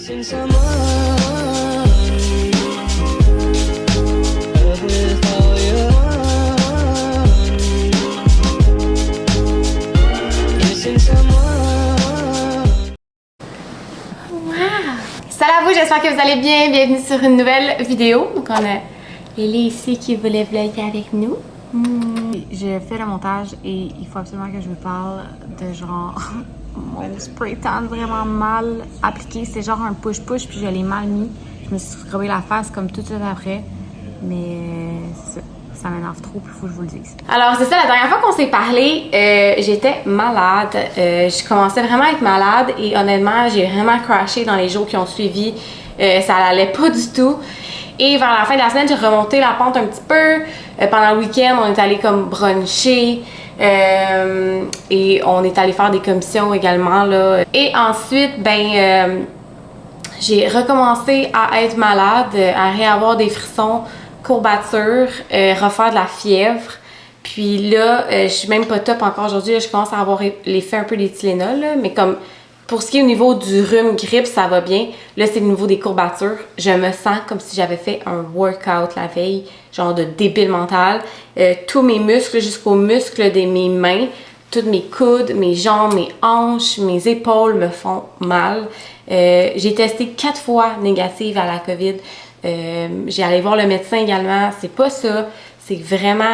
Salut à vous, j'espère que vous allez bien. Bienvenue sur une nouvelle vidéo. Donc on a Lily ici qui voulait vlogger avec nous. Je fais le montage et il faut absolument que je vous parle de genre mon spray tan vraiment mal appliqué. C'est genre un push-push puis je l'ai mal mis. Je me suis scrubbé la face comme tout de suite après. Mais ça m'énerve trop puis il faut que je vous le dise. Alors c'est ça, la dernière fois qu'on s'est parlé, j'étais malade. Je commençais vraiment à être malade et honnêtement, j'ai vraiment crashé dans les jours qui ont suivi. Ça allait pas du tout. Et vers la fin de la semaine, j'ai remonté la pente un petit peu. Pendant le week-end, on est allé comme bruncher. Et on est allé faire des commissions également, là. Et ensuite, j'ai recommencé à être malade, à réavoir des frissons, courbatures, refaire de la fièvre. Puis là, je suis même pas top encore aujourd'hui. Je commence à avoir l'effet un peu des Tylenol, là, mais comme pour ce qui est au niveau du rhume, grippe, ça va bien. Là, c'est le niveau des courbatures. Je me sens comme si j'avais fait un workout la veille, genre de débile mental. Tous mes muscles, jusqu'aux muscles de mes mains, tous mes coudes, mes jambes, mes hanches, mes épaules me font mal. J'ai testé 4 fois négative à la COVID. J'ai allé voir le médecin également. C'est pas ça. C'est vraiment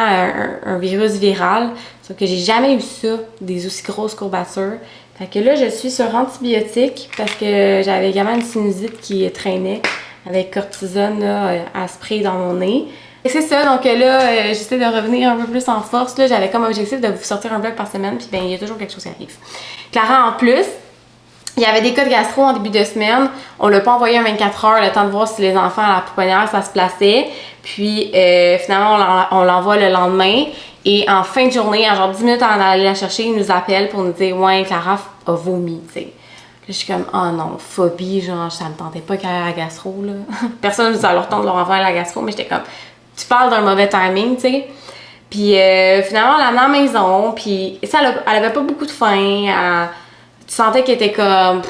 un virus viral. Sauf que j'ai jamais eu ça, des aussi grosses courbatures. Fait que là, je suis sur antibiotiques parce que j'avais également une sinusite qui traînait avec cortisone là, à spray dans mon nez. Et c'est ça, donc là, j'essaie de revenir un peu plus en force. Là, j'avais comme objectif de vous sortir un vlog par semaine, puis ben il y a toujours quelque chose qui arrive. Clara, en plus, il y avait des cas de gastro en début de semaine. On l'a pas envoyé en 24 heures, le temps de voir si les enfants à la pouponnière, ça se plaçait. Puis finalement, on l'envoie le lendemain. Et en fin de journée, à genre 10 minutes avant d'aller la chercher, ils nous appellent pour nous dire « Ouais, Clara a vomi, tu sais. » Là, je suis comme « Oh non, phobie, genre, ça me tentait pas qu'elle ait la gastro, là. » Personne ne nous a leur temps de leur envoyer la gastro, mais j'étais comme « Tu parles d'un mauvais timing, tu sais. » Puis finalement, on l'a amenée à la maison, puis ça, elle avait pas beaucoup de faim. Tu sentais qu'elle était comme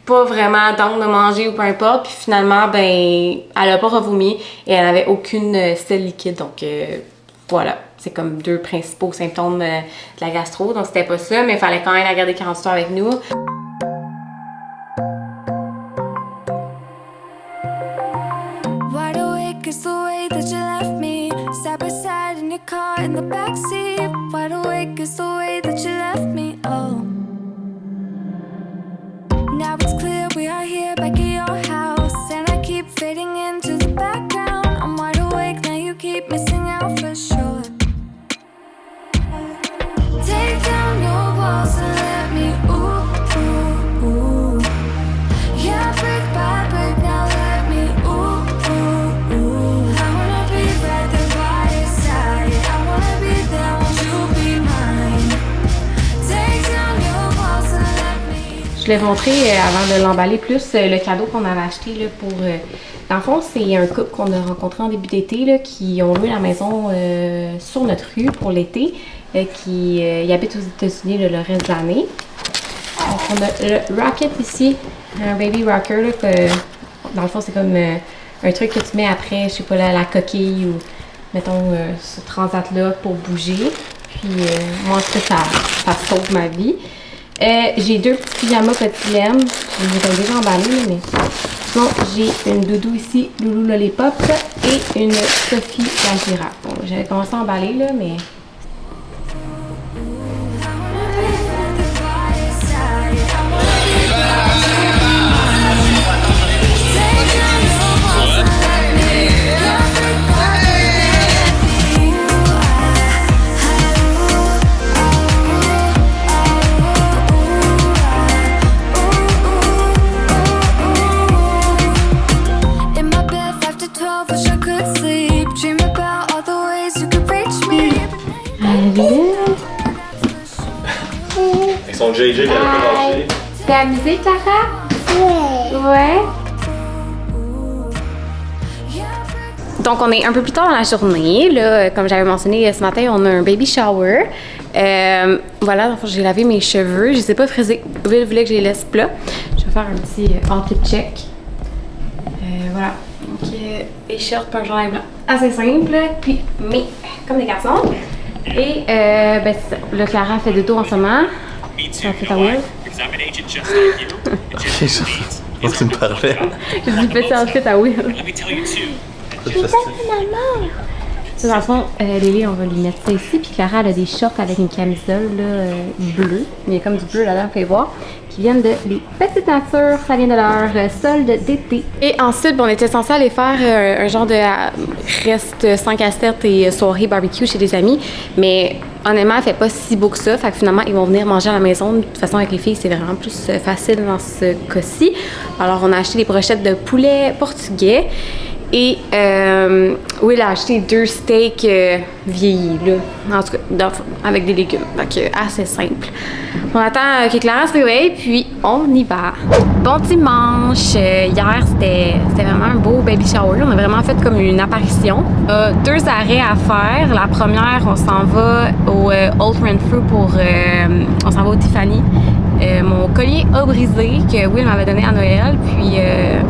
pas vraiment down de manger ou peu importe. Puis finalement, ben, elle a pas revomi et elle avait aucune selle liquide. Donc voilà, c'est comme 2 principaux symptômes de la gastro. Donc c'était pas ça, mais il fallait quand même la garder 48 heures avec nous. Now it's clear we are here back at your house, and I keep fading into the background. I'm wide awake now, you keep missing out for sure. Take down your walls and let me ooh, ooh, ooh. Yeah, brick by brick, now let me ooh, ooh, ooh. I wanna be right there by your side. I wanna be there, won't you be mine? Take down your walls and let me. Je voulais vous montrer, avant de l'emballer plus, le cadeau qu'on avait acheté là, pour... Dans le fond, c'est un couple qu'on a rencontré en début d'été là, qui ont loué la maison sur notre rue pour l'été, qui habitent aux États-Unis le reste de l'année. Donc, on a le Rocket ici, un baby rocker, là, que, dans le fond, c'est comme un truc que tu mets après, je sais pas, la coquille ou, mettons, ce transat-là pour bouger. Puis, moi, ça sauve ma vie. J'ai 2 petits pyjamas petit laine. Je les ai déjà emballés, mais sinon j'ai une doudou ici, Loulou Lollipop, et une Sophie la girafe. Bon, j'avais commencé à emballer là, mais avec son JJ qu'elle a pas lâché. t'es amusée, Clara? Ouais. Donc, on est un peu plus tard dans la journée. Là, comme j'avais mentionné ce matin, on a un baby shower. Voilà, j'ai lavé mes cheveux. Je ne les ai pas frisés. Will voulait que je les laisse plats. Je vais faire un petit outfit check. Voilà. Donc, les shorts, un chandail blanc. Assez simple, puis, mais comme des garçons. Et, ben, c'est ça. Là, Clara fait de dos en ce moment. Ça fait ta Will. Ok, ça. Donc tu me parlais. J'ai dit petit outfit à Will. Ça, dans le fond, Lily, on va lui mettre ça ici. Puis Clara, elle a des shorts avec une camisole là, bleue. Il y a comme du bleu là-dedans, vous pouvez voir. Qui viennent de Les Petites Natures. Ça vient de leur solde d'été. Et ensuite, on était censé aller faire un genre de reste 5 à 7 et soirée barbecue chez des amis. Mais honnêtement, elle fait pas si beau que ça. Fait que finalement, ils vont venir manger à la maison. De toute façon, avec les filles, c'est vraiment plus facile dans ce cas-ci. Alors, on a acheté des brochettes de poulet portugais. Et Will a acheté 2 steaks vieillis, là. En tout cas, avec des légumes. Donc, assez simple. On attend que Clara se réveille, puis on y va. Bon dimanche! Hier, c'était vraiment un beau baby shower. On a vraiment fait comme une apparition. 2 arrêts à faire. La première, on s'en va au Old Renfrew pour... on s'en va au Tiffany. Mon collier a brisé que Will m'avait donné à Noël, puis...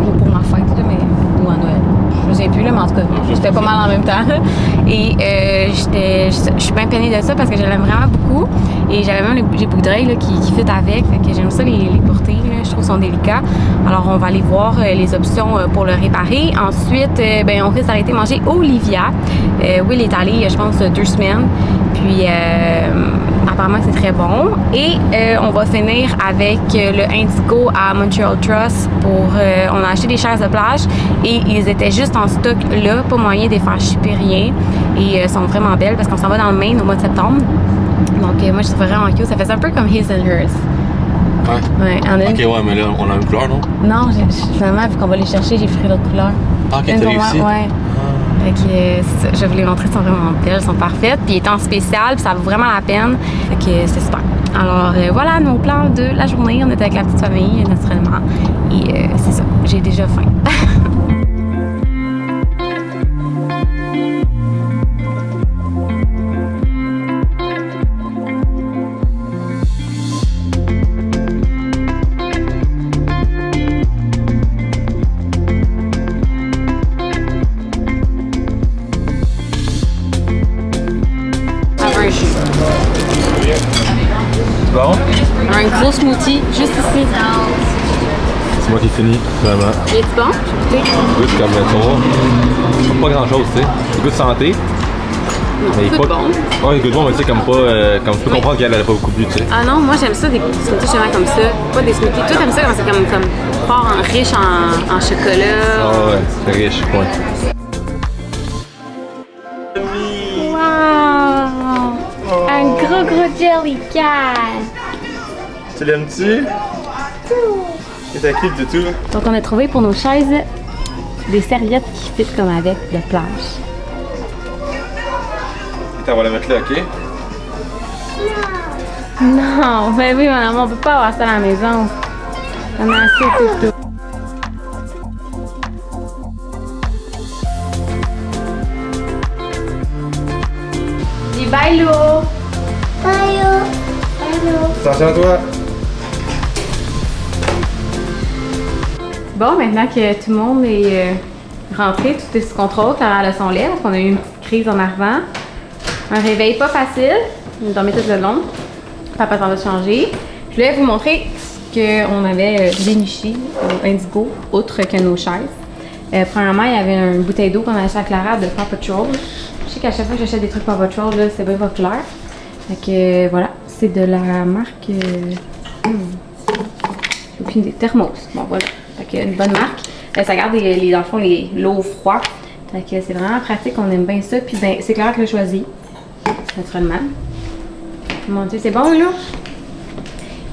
ou pour ma fête, là, mais... ou à Noël. Je me souviens plus, là, mais en tout cas, j'étais pas mal en même temps. Et je suis bien peinée de ça parce que je l'aime vraiment beaucoup. Et j'avais même les boucles d'oreilles qui fit avec. Fait que j'aime ça les porter. Là, je trouve qu'ils sont délicats. Alors, on va aller voir les options pour le réparer. Ensuite, ben, on risque d'arrêter manger au Olivia. Will est allé, je pense, 2 semaines. Puis, apparemment, c'est très bon. Et on va finir avec le Indigo à Montreal Trust. On a acheté des chaises de plage et ils étaient juste en stock là, pas moyen de les faire shipper rien. Et sont vraiment belles parce qu'on s'en va dans le Maine au mois de septembre. Donc, moi, je trouve vraiment cute. Ça fait un peu comme His and Hers. Ouais. Ok, ouais, mais là, on a la même couleur, non? Non, finalement, vu qu'on va les chercher, j'ai pris l'autre couleur. Ah, ok, t'as réussi. Ouais. Fait que, je vous les montrer, elles sont vraiment belles, elles sont parfaites. Puis, il est en spécial, puis ça vaut vraiment la peine. Fait que, c'est super. Alors, voilà nos plans de la journée. On était avec la petite famille, naturellement. Et c'est ça, j'ai déjà faim. Bon? Un gros smoothie, juste ici. C'est moi qui finis, vraiment. Il est bon? Il goûte comme trop. Pas grand chose, tu sais. Il goûte santé. Mais il goûte bon. Ouais, il goûte bon, mais tu sais, comme pas. Comme tu peux comprendre qu'elle n'avait pas beaucoup bu, tu sais. Ah non, moi j'aime ça, des smoothies justement comme ça. Pas des smoothies. Toi, t'aimes ça quand c'est comme fort riche en chocolat. Ah ouais, c'est riche, ouais. Wow! Un gros jelly can! Tu l'aimes-tu? C'est ta clip de tout. Donc on a trouvé pour nos chaises des serviettes qui fit comme avec de plage. Attends, on va la mettre là, ok? Non, ben oui, maman, on peut pas avoir ça à la maison. On a assez tout. Dis bye, Lou! Bye, Lou! Bye, Lou! Attention à toi! Bon, maintenant que tout le monde est rentré, tout est sous contrôle, Clara a son lait, parce qu'on a eu une petite crise en arrivant. Un réveil pas facile, on dormait tout le long. Papa s'en va changer. Je voulais vous montrer ce qu'on avait déniché au Indigo, outre que nos chaises. Premièrement, il y avait une bouteille d'eau qu'on a achetée à Clara de Paw Patrol. Je sais qu'à chaque fois que j'achète des trucs Paw Patrol, là, c'est bien populaire. Fait que voilà, c'est de la marque... aucune idée, Thermos. Bon, voilà. Fait que une bonne marque. Ça garde dans le fond l'eau froide. Fait que c'est vraiment pratique, on aime bien ça. Puis ben, c'est Clara qui l'a choisi. Naturellement. Mon Dieu, c'est bon là?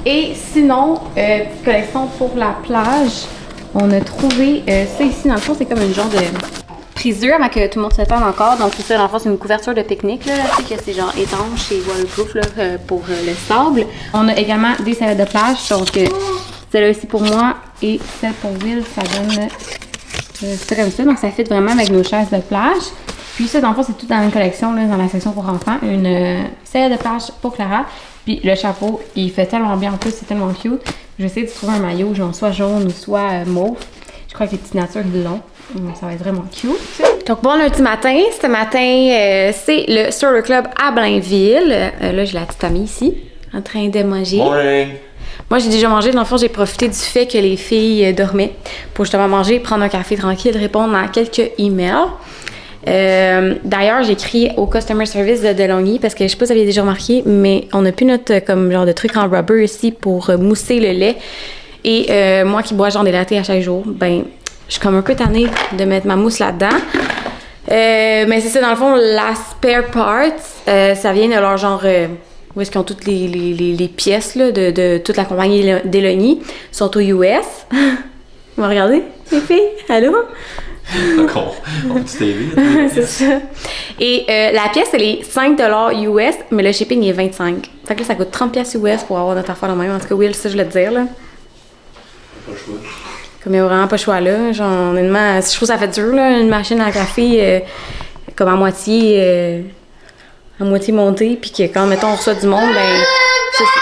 Et sinon, petite collection pour la plage. On a trouvé ça ici. Dans le fond, c'est comme une genre de prisure avant que tout le monde s'étende encore. Donc, c'est ça, dans le fond, c'est une couverture de pique-nique. Là, tu sais que c'est genre étanche et waterproof là, pour le sable. On a également des serviettes de plage. Donc, celle-là aussi pour moi et celle pour Will, ça donne c'est comme ça. Donc, ça fit vraiment avec nos chaises de plage. Puis ça, dans le fond, c'est tout dans la même collection, là, dans la section pour enfants. Une serviette de plage pour Clara. Puis le chapeau, il fait tellement bien en plus, c'est tellement cute. Je vais essayer de trouver un maillot, genre soit jaune ou soit mauve. Je crois que les petites natures l'ont. Ça va être vraiment cute. Donc bon lundi matin. Ce matin, c'est le Stroller Club à Blainville. Là, j'ai la petite amie ici, en train de manger. Morning! Moi, j'ai déjà mangé. Dans le fond, j'ai profité du fait que les filles dormaient pour justement manger, prendre un café tranquille, répondre à quelques emails. D'ailleurs, j'ai écrit au customer service de DeLonghi parce que je sais pas si vous avez déjà remarqué, mais on n'a plus notre comme genre de truc en rubber ici pour mousser le lait. Et moi qui bois genre des lattés à chaque jour, ben je suis comme un peu tannée de mettre ma mousse là-dedans. Mais c'est ça, dans le fond, la spare part, ça vient de leur genre où est-ce qu'ils ont toutes les pièces là, de toute la compagnie DeLonghi sont aux US. On va regarder les filles, allô? D'accord. On petit TV. C'est ça. Et la pièce, elle est 5$ US, mais le shipping est 25$. Fait que là, ça coûte 30$ US pour avoir notre affaire de même. En tout cas, Will, ça, je voulais te dire, là. Pas le choix. Comme il n'y a vraiment pas le choix, là. Genre, honnêtement, je trouve que ça fait dur, là, une machine à café comme à moitié montée, puis que quand, mettons, on reçoit du monde, ben, c'est ça.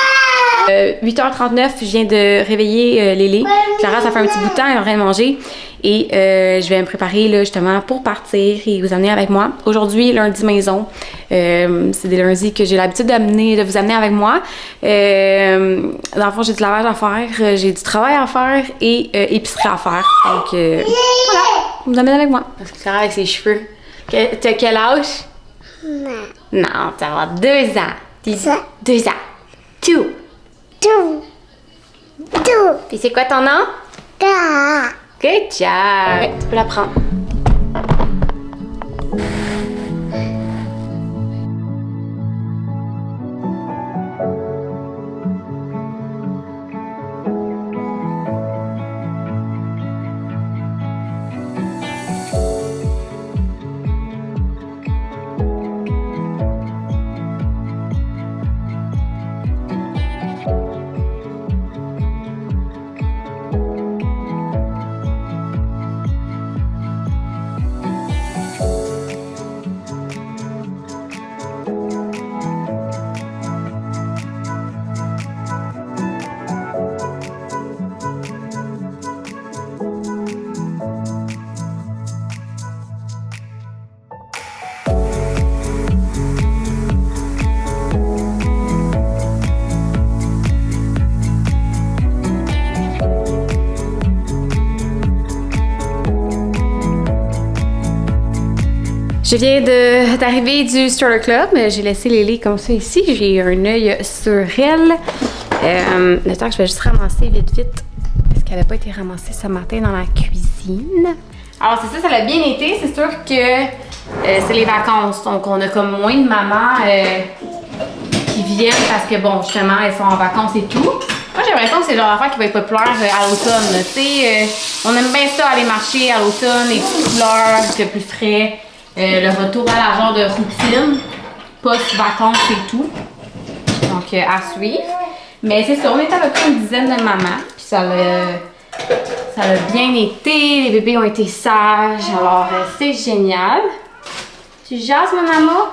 8h39, je viens de réveiller Lily. Clara, ça fait un petit bout de temps, elle est en train de manger. Et je vais me préparer là, justement pour partir et vous amener avec moi. Aujourd'hui, lundi maison. C'est des lundis que j'ai l'habitude de vous amener avec moi. Dans le fond, j'ai du lavage à faire, j'ai du travail à faire et épicerie à faire. Donc voilà, je vous amène avec moi. Parce que Clara avec ses cheveux. T'as quel âge? Non, tu vas avoir 2 ans. 2 ans. Two. Puis c'est quoi ton nom? Good job! Ouais, tu peux la prendre. Je viens d'arriver du Stroller Club. J'ai laissé Lily comme ça ici. J'ai un œil sur elle. Le temps que je vais juste ramasser vite, parce qu'elle n'a pas été ramassée ce matin dans la cuisine. Alors c'est ça, ça a bien été. C'est sûr que c'est les vacances. Donc on a comme moins de mamans qui viennent parce que bon, justement, elles sont en vacances et tout. Moi j'ai l'impression que c'est le genre d'affaire qui va être populaire à l'automne. Tu sais, on aime bien ça aller marcher à l'automne, les petites couleurs, c'est plus frais. Le retour à la genre de routine, post-vacances et tout. Donc, à suivre. Mais c'est ça, on est à peu près une dizaine de mamans. Puis ça a bien été. Les bébés ont été sages. Alors, c'est génial. Tu jases, mon amour?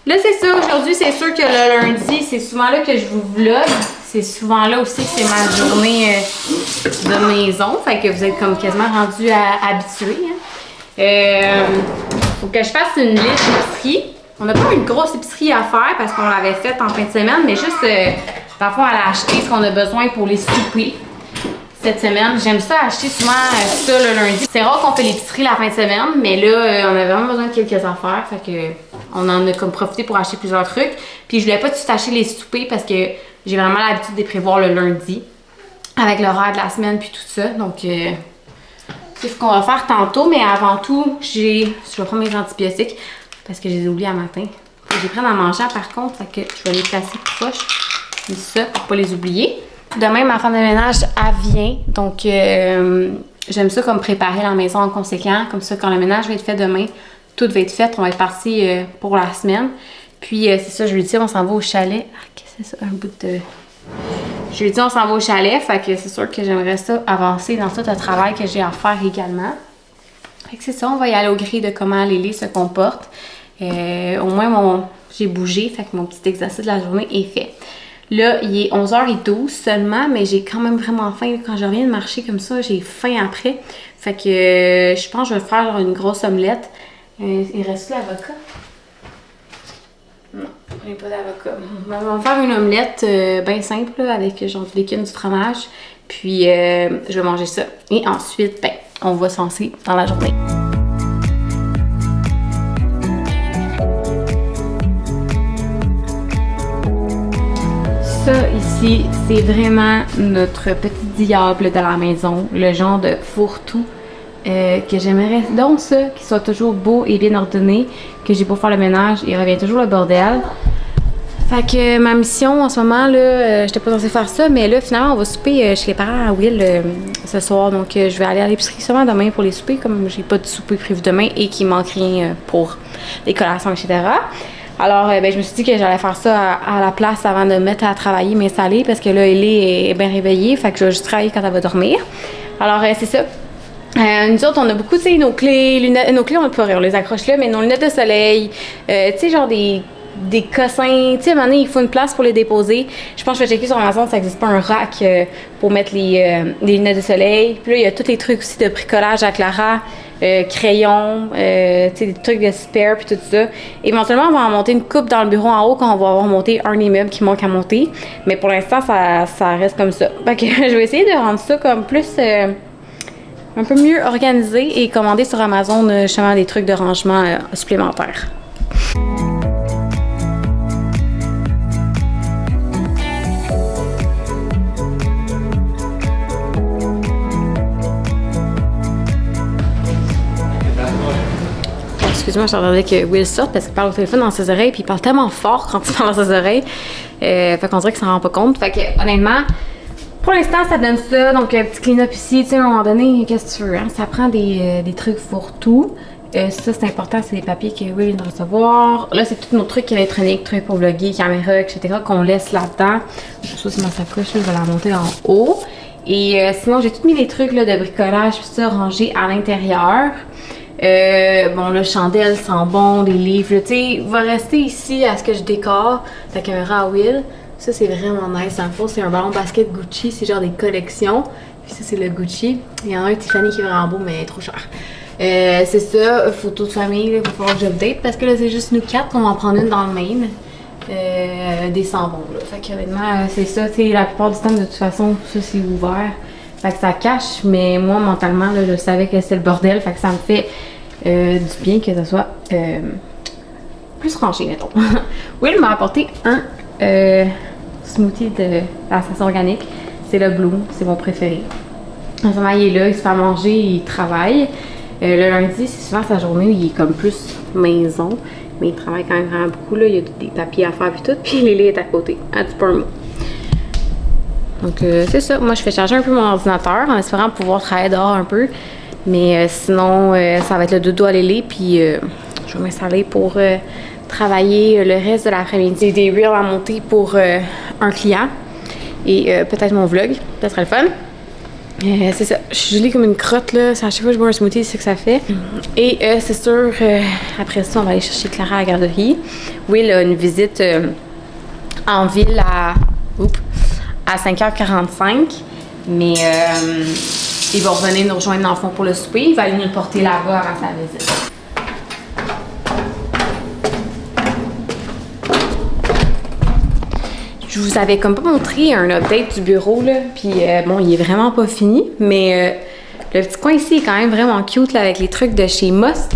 Là, c'est ça. Aujourd'hui, c'est sûr que le lundi, c'est souvent là que je vous vlog. C'est souvent là aussi que c'est ma journée de maison. Fait que vous êtes comme quasiment rendus habitués. Hein. Faut que je fasse une liste d'épicerie. On n'a pas une grosse épicerie à faire parce qu'on l'avait faite en fin de semaine, mais juste, dans le fond, aller acheter ce qu'on a besoin pour les soupers cette semaine. J'aime ça acheter souvent ça le lundi. C'est rare qu'on fait l'épicerie la fin de semaine, mais là, on a vraiment besoin de quelques affaires. Fait que on en a comme profité pour acheter plusieurs trucs. Puis je voulais pas tout acheter les soupers parce que j'ai vraiment l'habitude de les prévoir le lundi avec l'horaire de la semaine puis tout ça. Donc, c'est ce qu'on va faire tantôt, mais avant tout, je vais prendre mes antibiotiques parce que je les ai oubliés à matin. Je les prends en mangeant par contre, fait que je vais les placer proche comme ça pour pas les oublier. Demain, ma femme de ménage, elle vient, donc j'aime ça comme préparer la maison en conséquent. Comme ça, quand le ménage va être fait demain, tout va être fait, on va être parti pour la semaine. Puis c'est ça, je lui dis, on s'en va au chalet. Ah, qu'est-ce que c'est ça, un bout de... Je lui ai dit on s'en va au chalet, fait que c'est sûr que j'aimerais ça avancer dans tout le travail que j'ai à faire également. Fait que c'est ça, on va y aller au gré de comment Lily se comporte. Au moins j'ai bougé, fait que mon petit exercice de la journée est fait. Là, il est 11h12 seulement, mais j'ai quand même vraiment faim. Quand je reviens de marcher comme ça, j'ai faim après. Fait que je pense que je vais faire genre, une grosse omelette. Il reste l'avocat? Non, il n'y a pas d'avocat. On va faire une omelette bien simple là, avec genre du bacon, du fromage. Puis je vais manger ça. Et ensuite, ben, on va se lancer dans la journée. Ça ici, c'est vraiment notre petit diable de la maison, le genre de fourre-tout que j'aimerais donc ça, qu'il soit toujours beau et bien ordonné, que j'ai beau faire le ménage, il revient toujours le bordel. Fait que ma mission en ce moment, là, j'étais pas censée faire ça, mais là, finalement, on va souper chez les parents à Will ce soir. Donc, je vais aller à l'épicerie seulement demain pour les soupers, comme j'ai pas de souper prévu demain et qu'il manque rien pour les collations, etc. Alors, ben, je me suis dit que j'allais faire ça à la place avant de me mettre à travailler, m'installer, parce que là, Ellie est bien réveillée, fait que je vais juste travailler quand elle va dormir. Alors, c'est ça. Nous autres, on a beaucoup, tu sais, nos clés, lunettes, nos clés, on les accroche là, mais nos lunettes de soleil, tu sais, genre des cossins, tu sais, à un moment donné, il faut une place pour les déposer. Je pense que je vais checker sur Amazon, ça n'existe pas un rack pour mettre les lunettes de soleil. Puis là, il y a tous les trucs aussi de bricolage à Clara, crayons, tu sais, des trucs de spare puis tout ça. Éventuellement, on va en monter une coupe dans le bureau en haut quand on va avoir monté un immeuble qui manque à monter. Mais pour l'instant, ça reste comme ça. Fait que je vais essayer de rendre ça comme plus... un peu mieux organisé et commander sur Amazon justement des trucs de rangement supplémentaires. Excuse-moi, j'attendais que Will sorte parce qu'il parle au téléphone dans ses oreilles puis il parle tellement fort quand il parle dans ses oreilles. Fait qu'on dirait qu'il s'en rend pas compte. Fait que honnêtement, pour l'instant, ça donne ça. Donc, un petit clean-up ici. Tu sais, à un moment donné, qu'est-ce que tu veux, hein? Ça prend des trucs fourre-tout. Ça, c'est important. C'est des papiers que Will vient de recevoir. Là, c'est tous nos trucs électroniques, trucs pour vlogger, caméra, etc. qu'on laisse là-dedans. Ça, c'est ma sacoche. Je vais la monter en haut. Et sinon, j'ai tout mis les trucs là, de bricolage, puis ça, rangés à l'intérieur. Bon, le chandelle sent bon, les livres. Tu sais, va rester ici à ce que je décore la caméra à Will. Ça, c'est vraiment nice. En fond, c'est un ballon basket Gucci. C'est genre des collections. Puis ça, c'est le Gucci. Il y en a un Tiffany qui est vraiment beau, mais trop cher. C'est ça, photo de famille. Il va falloir que j'update parce que là, c'est juste nous quatre qu'on va en prendre une dans le main. Des sans-bons, là. Fait que, honnêtement, c'est ça. Tu sais, la plupart du temps, de toute façon, ça, c'est ouvert. Fait que ça cache. Mais moi, mentalement, là, je savais que c'était le bordel. Fait que ça me fait du bien que ça soit plus rangé, mettons. Will m'a apporté un smoothie de la station organique. C'est le Bloom, c'est mon préféré. En ce moment, il est là, il se fait manger, il travaille. Le lundi, c'est souvent sa journée où il est comme plus maison, mais il travaille quand même vraiment beaucoup. Là. Il y a des papiers à faire et tout, puis Lily est à côté, à du permo. Donc, c'est ça. Moi, je fais charger un peu mon ordinateur en espérant pouvoir travailler dehors un peu. Mais sinon, ça va être le dodo à Lily, puis je vais m'installer pour travailler le reste de l'après-midi. Des reels à monter pour un client et peut-être mon vlog, ça serait le fun. C'est ça, je suis gelée comme une crotte là, à chaque fois que je bois un smoothie, c'est ce que ça fait. Et c'est sûr, après ça, on va aller chercher Clara à la garderie. Will a une visite en ville à 5h45, mais il va revenir nous rejoindre dans le fond pour le souper. Il va aller nous le porter là-bas avant sa visite. Je vous avais comme pas montré un update du bureau, là, puis bon, il est vraiment pas fini, mais le petit coin ici est quand même vraiment cute, là, avec les trucs de chez Most,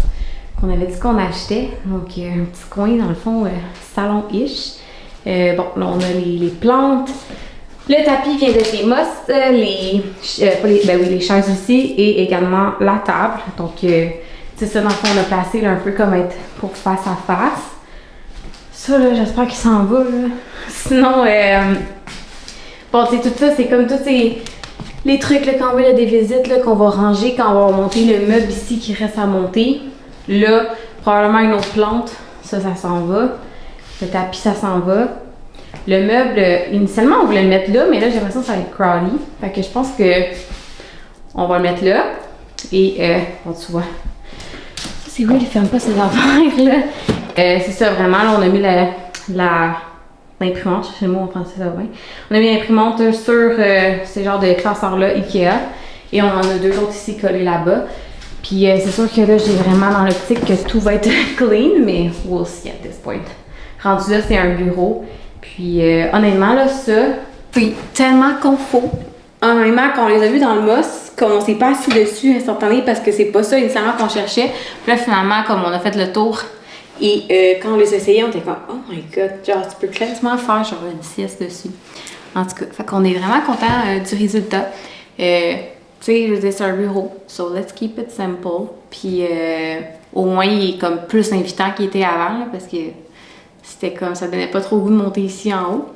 qu'on avait dit qu'on achetait. Donc, un petit coin, dans le fond, salon-ish. Bon, là, on a les plantes. Le tapis vient de chez Most, les chaises aussi, et également la table. Donc, c'est ça, dans le fond, on a placé là, un peu comme être pour face à face. Ça, là, j'espère qu'il s'en va, là. Sinon, bon, tu sais, tout ça, c'est comme tous les trucs, là, quand on a des visites, là, qu'on va ranger, quand on va monter le meuble ici qui reste à monter. Là, probablement une autre plante, ça s'en va. Le tapis, ça s'en va. Le meuble, initialement, on voulait le mettre là, mais là, j'ai l'impression que ça va être crowded. Fait que je pense que on va le mettre là. Et, bon, tu vois. Ça, c'est vrai, il ferme pas ses affaires, là. C'est ça, vraiment, là, on a mis l'imprimante, je sais le mot en français, ça va bien. On a mis l'imprimante sur ces genres de classeurs-là Ikea. Et on en a 2 autres ici collés là-bas. Puis c'est sûr que là, j'ai vraiment dans l'optique que tout va être clean, mais we'll see at this point. Rendu là, c'est un bureau. Puis honnêtement, là, ça, c'est tellement confort. Honnêtement, quand on les a vus dans le Moss, comme on s'est pas assis dessus instantanément parce que c'est pas ça initialement qu'on cherchait. Puis là, finalement, comme on a fait le tour, et quand on les essayait, on était comme, oh my god, genre, tu peux clairement faire genre une sieste dessus. En tout cas, fait qu'on est vraiment content du résultat. Tu sais, je veux dire, c'est un bureau. So, let's keep it simple. Puis, au moins, il est comme plus invitant qu'il était avant, là, parce que c'était comme, ça donnait pas trop le goût de monter ici en haut.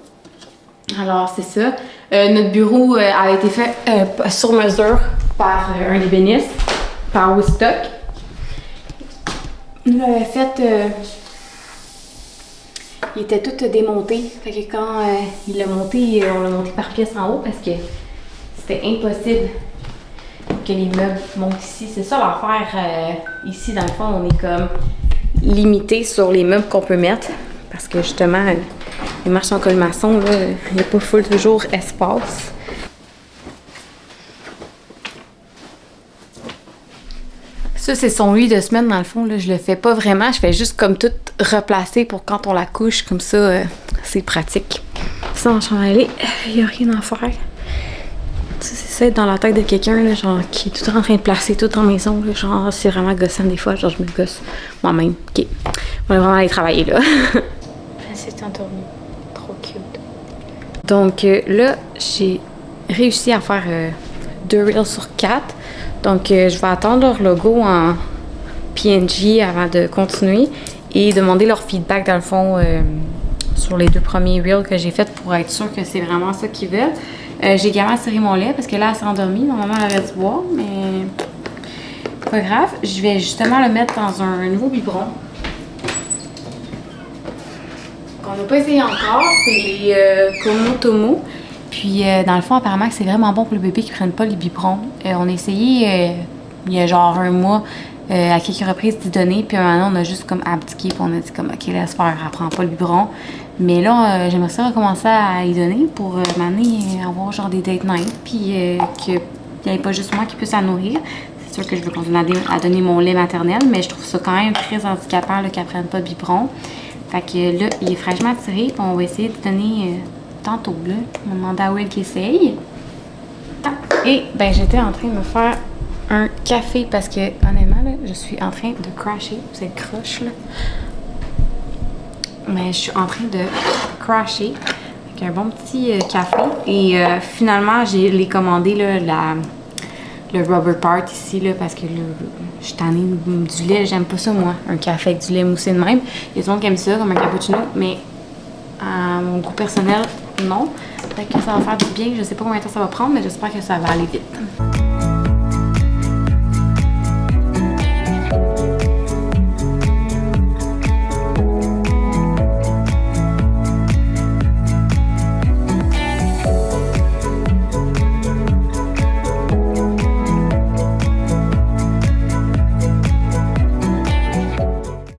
Alors, c'est ça. Notre bureau a été fait sur mesure par un ébéniste, par Woodstock. Il l'avait fait... il était tout démonté. Fait que quand il l'a monté, on l'a monté par pièce en haut parce que c'était impossible que les meubles montent ici. C'est ça l'affaire. Ici, dans le fond, on est comme limité sur les meubles qu'on peut mettre. Parce que justement, les marches en colimaçon, là, il n'y a pas full toujours espace. Ça, c'est son lit de semaine, dans le fond. Là. Je le fais pas vraiment. Je fais juste comme tout replacer pour quand on la couche. Comme ça, c'est pratique. Ça, en chambre à aller, il n'y a rien à faire. C'est ça, être dans la tête de quelqu'un, là, genre, qui est tout en train de placer tout en maison, là, genre, c'est vraiment gossant des fois, genre, je me gosse moi-même. OK, on va vraiment aller travailler, là. C'est endormi. Trop cute. Donc, là, j'ai réussi à faire 2 reels sur 4. Donc, je vais attendre leur logo en PNG avant de continuer et demander leur feedback, dans le fond, sur les 2 premiers reels que j'ai faits pour être sûr que c'est vraiment ça qu'ils veulent. J'ai également serré mon lait parce que là, elle s'est endormie. Normalement, elle aurait dû boire, mais pas grave. Je vais justement le mettre dans un nouveau biberon. Qu'on n'a pas essayé encore, c'est les Komotomo. Puis, dans le fond, apparemment que c'est vraiment bon pour le bébé qui ne prenne pas les biberons. On a essayé il y a genre 1 mois à quelques reprises d'y donner. Puis maintenant, on a juste comme abdiqué. Puis on a dit comme, OK, laisse faire, elle prend pas le biberon. Mais là, j'aimerais ça recommencer à y donner pour avoir genre des date night. Puis qu'il n'y ait pas juste moi qui puisse la nourrir. C'est sûr que je veux continuer à donner mon lait maternel. Mais je trouve ça quand même très handicapant qu'elle ne prenne pas de biberon. Fait que là, il est fraîchement tiré. Puis on va essayer de donner... tantôt, là. On va demander à Will qui essaye. Et, ben, j'étais en train de me faire un café parce que, honnêtement, là, je suis en train de crasher. Cette croche, là. Mais je suis en train de crasher avec un bon petit café. Et finalement, j'ai les commandé, là, le rubber part ici, là, parce que là, je suis tannée du lait. J'aime pas ça, moi, un café avec du lait moussé de même. Il y a des gens qui aiment ça, comme un cappuccino, mais à mon goût personnel, non. Fait que ça va faire du bien. Je sais pas combien de temps ça va prendre, mais j'espère que ça va aller vite.